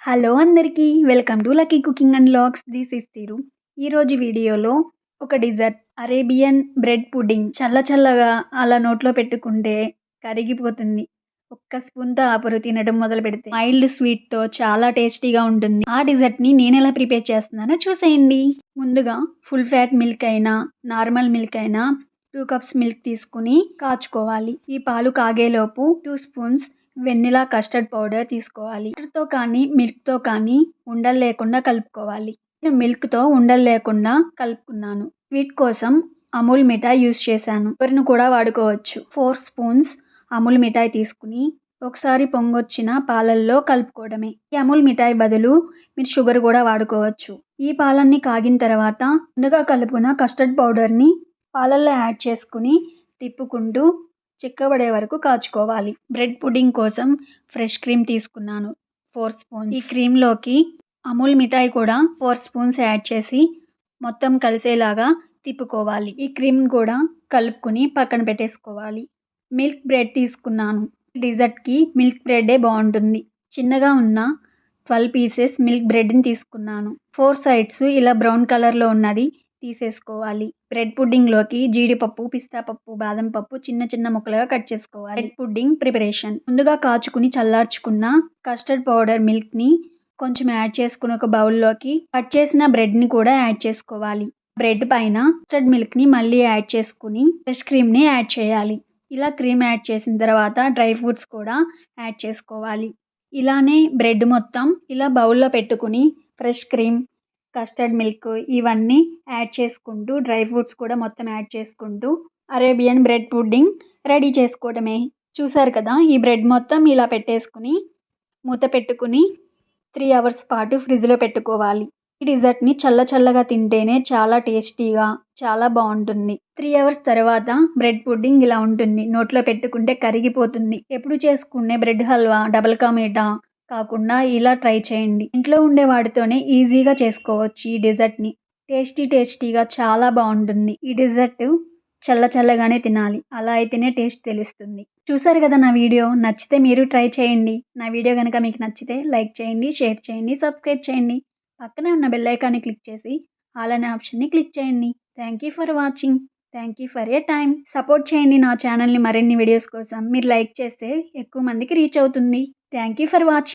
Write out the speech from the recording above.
Hello అందరికీ welcome to lucky cooking and vlogs. This is Thiru. ఈరోజు వీడియోలో ఒక డిజర్ట్ అరేబియన్ బ్రెడ్ పుడ్డింగ్ చల్లగా అలా నోట్లో పెట్టుకుంటే కరిగిపోతుంది. ఒక్క స్పూన్తో ఆపరు తినడం మొదలు పెడితే. మైల్డ్ స్వీట్తో చాలా టేస్టీగా ఉంటుంది. ఆ డిజర్ట్ని నేను ఎలా ప్రిపేర్ చేస్తున్నానో చూసేయండి. ముందుగా ఫుల్ ఫ్యాట్ మిల్క్ అయినా నార్మల్ మిల్క్ అయినా 2 కప్స్ మిల్క్ తీసుకుని కాచుకోవాలి. ఈ పాలు కాగేలోపు 2 స్పూన్స్ వెనిలా కస్టర్డ్ పౌడర్ తీసుకోవాలి. వాటర్తో కానీ మిల్క్తో కానీ ఉండలు లేకుండా కలుపుకోవాలి. నేను మిల్క్తో ఉండలు లేకుండా కలుపుకున్నాను. స్వీట్ కోసం అమూల్ మిఠాయి యూస్ చేశాను. కొబ్బరిని కూడా వాడుకోవచ్చు. 4 స్పూన్స్ అమూల్ మిఠాయి తీసుకుని ఒకసారి పొంగొచ్చిన పాలల్లో కలుపుకోవడమే. ఈ అమూల్ మిఠాయి బదులు మీరు షుగర్ కూడా వాడుకోవచ్చు. ఈ పాలన్నీ కాగిన తర్వాత ముందుగా కలుపుకున్న కస్టర్డ్ పౌడర్ని పాలల్లో యాడ్ చేసుకుని తిప్పుకుంటూ చిక్కబడే వరకు కాచుకోవాలి. బ్రెడ్ పుడ్డింగ్ కోసం ఫ్రెష్ క్రీమ్ తీసుకున్నాను 4 స్పూన్స్. ఈ క్రీమ్లోకి అమూల్ మిఠాయి కూడా 4 స్పూన్స్ యాడ్ చేసి మొత్తం కలిసేలాగా తిప్పుకోవాలి. ఈ క్రీమ్ కూడా కలుపుకుని పక్కన పెట్టేసుకోవాలి. మిల్క్ బ్రెడ్ తీసుకున్నాను. డిజర్ట్కి మిల్క్ బ్రెడ్డే బాగుంటుంది. చిన్నగా ఉన్న 12 పీసెస్ మిల్క్ బ్రెడ్ని తీసుకున్నాను. 4 సైడ్స్ ఇలా బ్రౌన్ కలర్లో ఉన్నది తీసేసుకోవాలి. బ్రెడ్ పుడ్డింగ్లోకి జీడిపప్పు, పిస్తా పప్పు, బాదం పప్పు చిన్న ముక్కలుగా కట్ చేసుకోవాలి. Bread pudding preparation. ముందుగా కాచుకుని చల్లార్చుకున్న కస్టర్డ్ పౌడర్ మిల్క్ని కొంచెం యాడ్ చేసుకుని ఒక బౌల్లోకి కట్ చేసిన బ్రెడ్ని కూడా యాడ్ చేసుకోవాలి. బ్రెడ్ పైన కస్టర్డ్ మిల్క్ని మళ్ళీ యాడ్ చేసుకుని ఫ్రెష్ క్రీమ్ని యాడ్ చేయాలి. ఇలా క్రీమ్ యాడ్ చేసిన తర్వాత డ్రై ఫ్రూట్స్ కూడా యాడ్ చేసుకోవాలి. ఇలానే బ్రెడ్ మొత్తం ఇలా బౌల్లో పెట్టుకుని ఫ్రెష్ క్రీమ్, కస్టర్డ్ మిల్క్ ఇవన్నీ యాడ్ చేసుకుంటూ డ్రై ఫ్రూట్స్ కూడా మొత్తం యాడ్ చేసుకుంటూ అరేబియన్ బ్రెడ్ పుడ్డింగ్ రెడీ చేసుకోవడమే. చూసారు కదా, ఈ బ్రెడ్ మొత్తం ఇలా పెట్టేసుకుని మూత పెట్టుకుని 3 అవర్స్ పాటు ఫ్రిడ్జ్లో పెట్టుకోవాలి. ఈ డిజర్ట్ని చల్లగా తింటేనే చాలా టేస్టీగా చాలా బాగుంటుంది. 3 అవర్స్ తర్వాత బ్రెడ్ పుడ్డింగ్ ఇలా ఉంటుంది. నోట్లో పెట్టుకుంటే కరిగిపోతుంది. ఎప్పుడు చేసుకునే బ్రెడ్ హల్వా, డబుల్ కా మీఠా కాకుండా ఇలా ట్రై చేయండి. ఇంట్లో ఉండే వాటితోనే ఈజీగా చేసుకోవచ్చు. ఈ డిజర్ట్ని టేస్టీగా చాలా బాగుంటుంది. ఈ డిజర్ట్ చల్లగానే తినాలి. అలా అయితేనే టేస్ట్ తెలుస్తుంది. చూసారు కదా నా వీడియో. నచ్చితే మీరు ట్రై చేయండి. నా వీడియో కనుక మీకు నచ్చితే లైక్ చేయండి, షేర్ చేయండి, సబ్స్క్రైబ్ చేయండి. పక్కనే ఉన్న బెల్ ఐకాన్ని క్లిక్ చేసి ఆల్ అనే ఆప్షన్ని క్లిక్ చేయండి. Thank you for watching. Thank you for your time. Support చేయండి నా ఛానల్ని మరిన్ని వీడియోస్ కోసం. మీరు లైక్ చేస్తే ఎక్కువ మందికి రీచ్ అవుతుంది. Thank you for watching.